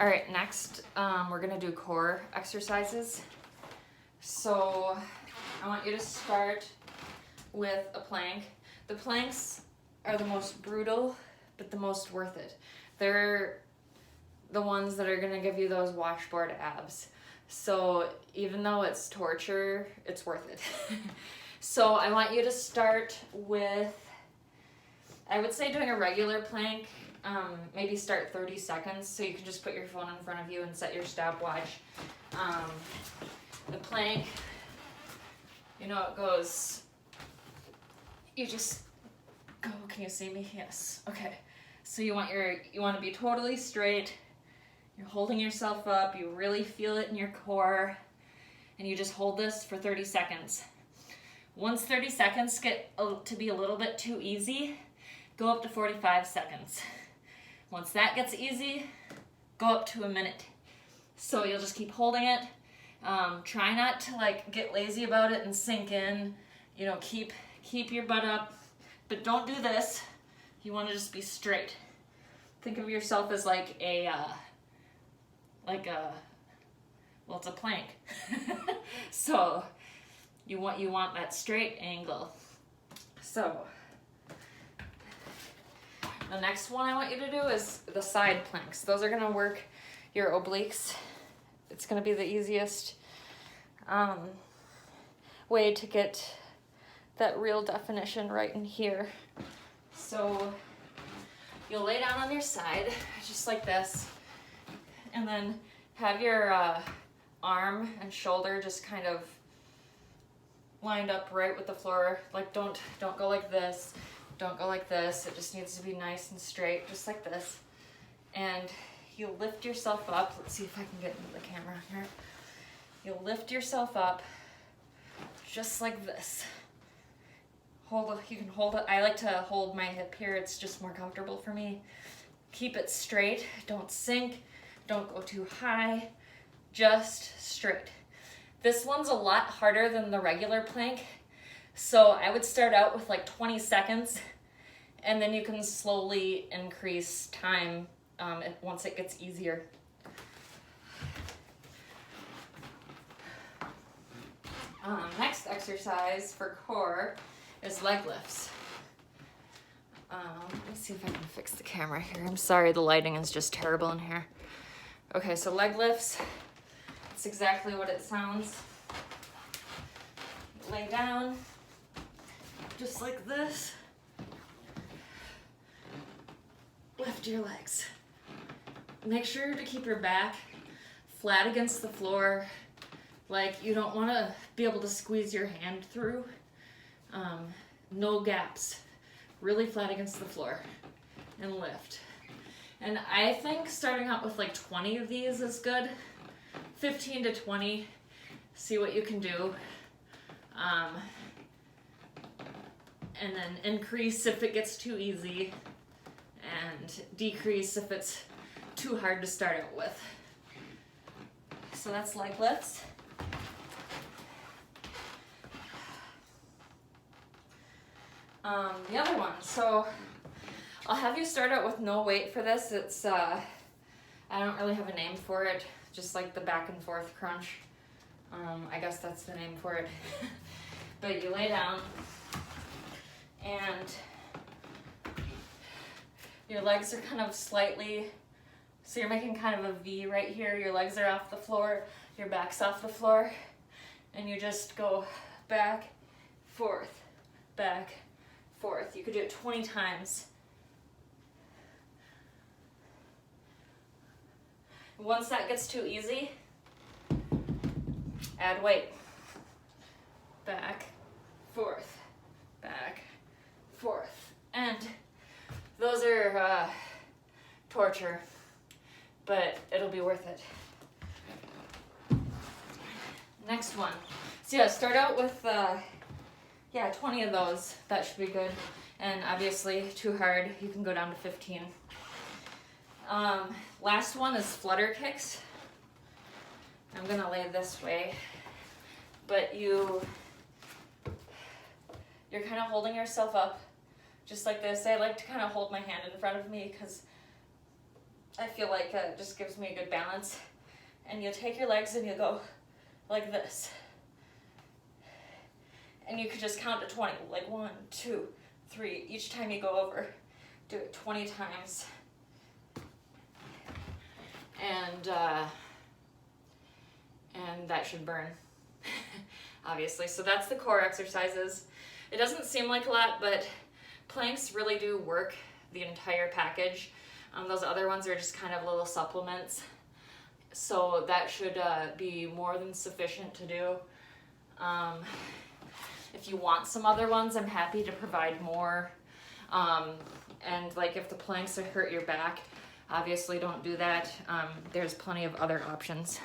All right, next we're gonna do core exercises. So I want you to start with a plank. The planks are the most brutal, but the most worth it. They're the ones that are gonna give you those washboard abs. So even though it's torture, it's worth it. So I want you to start with, I would say doing a regular plank, maybe start 30 seconds so you can just put your phone in front of you and set your stopwatch. The plank, you know, it goes, you just go, can you see me? Yes, okay. So you want to be totally straight, you're holding yourself up, you really feel it in your core, and you just hold this for 30 seconds. Once 30 seconds get to be a little bit too easy, go up to 45 seconds. Once that gets easy, go up to a minute. So you'll just keep holding it. Try not to get lazy about it and sink in. You know, keep your butt up, but don't do this. You want to just be straight. Think of yourself as well, it's a plank. So you want that straight angle. So the next one I want you to do is the side planks. Those are gonna work your obliques. It's gonna be the easiest way to get that real definition right in here. So you'll lay down on your side, just like this, and then have your arm and shoulder just kind of lined up right with the floor. Don't go like this, don't go like this. It just needs to be nice and straight, just like this. And you'll lift yourself up. Let's see if I can get into the camera here. You'll lift yourself up just like this. You can hold it. I like to hold my hip here. It's just more comfortable for me. Keep it straight. Don't sink. Don't go too high. Just straight. This one's a lot harder than the regular plank. So I would start out with 20 seconds, and then you can slowly increase time once it gets easier. Next exercise for core is leg lifts. Let me see if I can fix the camera here. I'm sorry, the lighting is just terrible in here. Okay, so leg lifts, it's exactly what it sounds. Lay down, just like this. Lift your legs. Make sure to keep your back flat against the floor. You don't want to be able to squeeze your hand through. No gaps. Really flat against the floor. And lift. And I think starting out with 20 of these is good. 15 to 20. See what you can do. And then increase if it gets too easy, and decrease if it's too hard to start out with. So that's leg lifts. The other one, so I'll have you start out with no weight for this. It's I don't really have a name for it, just the back and forth crunch. I guess that's the name for it. But you lay down, and your legs are kind of slightly, so you're making kind of a V right here. Your legs are off the floor, your back's off the floor, and you just go back, forth, back, forth. You could do it 20 times. Once that gets too easy, add weight. Back, forth, back, forth. And those are torture, but it'll be worth it. Next one. So yeah, start out with 20 of those. That should be good. And obviously, too hard, you can go down to 15. Last one is flutter kicks. I'm gonna lay this way, but you're kind of holding yourself up just like this. I like to kind of hold my hand in front of me because I feel like it just gives me a good balance. And you take your legs and you go like this. And you could just count to 20, like 1, 2, 3. Each time you go over, do it 20 times. And that should burn, obviously. So that's the core exercises. It doesn't seem like a lot, but planks really do work the entire package. Those other ones are just kind of little supplements. So that should be more than sufficient to do. If you want some other ones, I'm happy to provide more. And like if the planks hurt your back, obviously don't do that. There's plenty of other options.